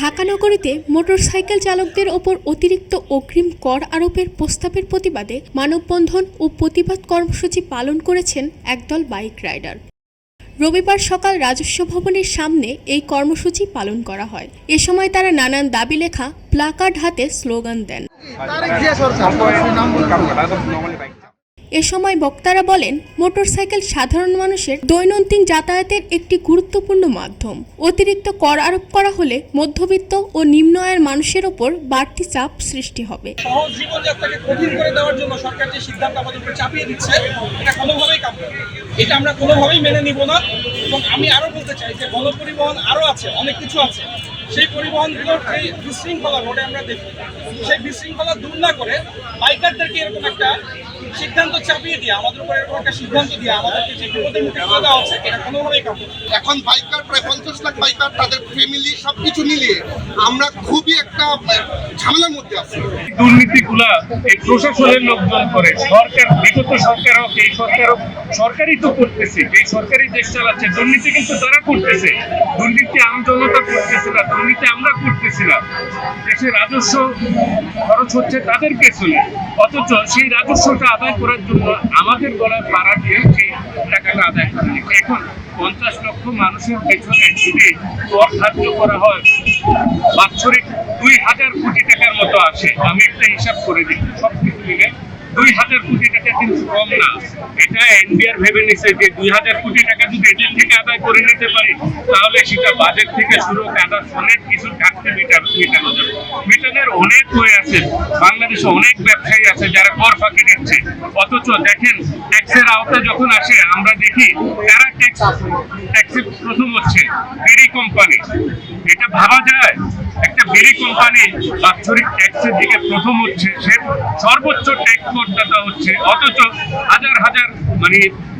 ঢাকা নগরীতে মোটরসাইকেল চালকদের ওপর অতিরিক্ত অগ্রিম কর আরোপের প্রস্তাবের প্রতিবাদে মানববন্ধন ও প্রতিবাদ কর্মসূচি পালন করেছেন একদল বাইক রাইডার। রবিবার সকাল রাজস্ব ভবনের সামনে এই কর্মসূচি পালন করা হয়। এ সময় তারা নানান দাবি লেখা প্লাকার্ড হাতে স্লোগান দেন। এ সময় বক্তারা বলেন, মোটরসাইকেল সাধারণ মানুষের দৈনন্দিন যাতায়াতের একটি গুরুত্বপূর্ণ মাধ্যম। অতিরিক্ত কর আরোপ করা হলে মধ্যবিত্ত ও নিম্ন আয়ের মানুষের ওপর বাড়তি চাপ সৃষ্টি হবে। সহজ জীবনযাত্রাকে কঠিন করে দেওয়ার জন্য সরকার যে সিদ্ধান্ত আমাদের উপর চাপিয়ে দিচ্ছে, এটা কোনোভাবেই কাম্য। এটা আমরা কোনোভাবেই মেনে নিব না। এবং আমি আরো বলতে চাই যে গণপরিবহন আরো আছে, অনেক কিছু আছে। সেই পরিবহনগুলোর যে বিশৃঙ্খলা রোডে আমরা দেখি, সেই বিশৃঙ্খলা দূর না করে বাইকারদেরকে এরকম একটা সিদ্ধান্ত চাপিয়ে দিয়ে, আমাদের উপর এরকম একটা সিদ্ধান্ত দিয়ে আমাদেরকে যে বিপদের মুখে ফেলে দেওয়া হচ্ছে, এটা কোনোভাবেই কাম্য না। এখন বাইকার প্রায় 50 লাখ বাইকার, তাদের ফ্যামিলি সবকিছু মিলিয়ে আমরা খুবই একটা ঝামেলার মধ্যে আছি। দুর্নীতিগুলা এই প্রশাসনের লোকজন করে, সরকার, বিগত সরকার হোক, এই সরকার হোক, সরকারই তো করতেছে, এই সরকারই দেশ চালাচ্ছে। দুর্নীতি কিন্তু তারা করতেছে, দুর্নীতি আমজনতা করতেছে না, দুর্নীতি আমরা করতেছি না। দেশে রাজস্ব খরচ হচ্ছে তাদের পেছনে, অথচ সেই রাজস্বটা আদায় করার জন্য আমাদের গলায় পাড়া দিয়ে সেই টাকাটা আদায় করে নিচ্ছে। এখন 50 লক্ষ মানুষের পেছনে যদি কর ধার্য করা হয়, বাৎসরিক 2000 কোটি টাকার মতো আসে। আমি একটা হিসাব করে দিই, সবকিছু মিলে 2000 কোটি টাকা কিন্তু কম না। এটা এনবিআর ভেবে নিচ্ছে যে 2000 কোটি টাকা যদি এদের থেকে আদায় করে নিতে পারি, তাহলে সেটা বাজেট থেকে শুরু আদার্স অনেক কিছু ঘাটতি মেটানো যাবে। মেটানোর অনেক ওয়ে আছে। বাংলাদেশে অনেক ব্যবসায়ী আছে যারা কর ফাঁকি দিচ্ছে, অথচ দেখেন ট্যাক্সের আওতা যখন আসে আমরা দেখি তারা ট্যাক্সে প্রথম হচ্ছে বিড়ি কোম্পানি। এটা ভাবা যায়? একটা বিড়ি কোম্পানি বাৎসরিক ট্যাক্সের দিকে প্রথম হচ্ছে, সে সর্বোচ্চ ট্যাক্স করদাতা হচ্ছে, অথচ হাজার হাজার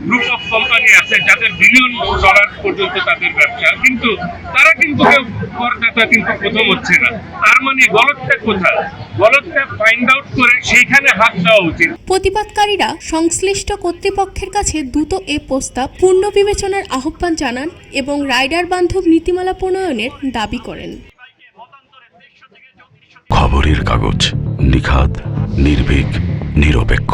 গ্রুপ অফ কোম্পানি আছে যাদের বিলিয়ন ডলার পর্যন্ত তাদের ব্যবসা, কিন্তু তারা কিন্তু কেউ করদাতা কিন্তু প্রথম হচ্ছে না। তার মানে গলতটা কোথায়? গলতটা ফাইন্ড আউট করে সেইখানে হাত দেওয়া উচিত। প্রতিবাদকারীরা সংশ্লিষ্ট কর্তৃপক্ষের কাছে দ্রুত এ প্রস্তাব পুনর্বিবেচনার আহ্বান জানান এবং রাইডার বান্ধব নীতিমালা প্রণয়নের দাবি করেন। খবরের কাগজ, নিখাত, নির্ভীক, নিরপেক্ষ।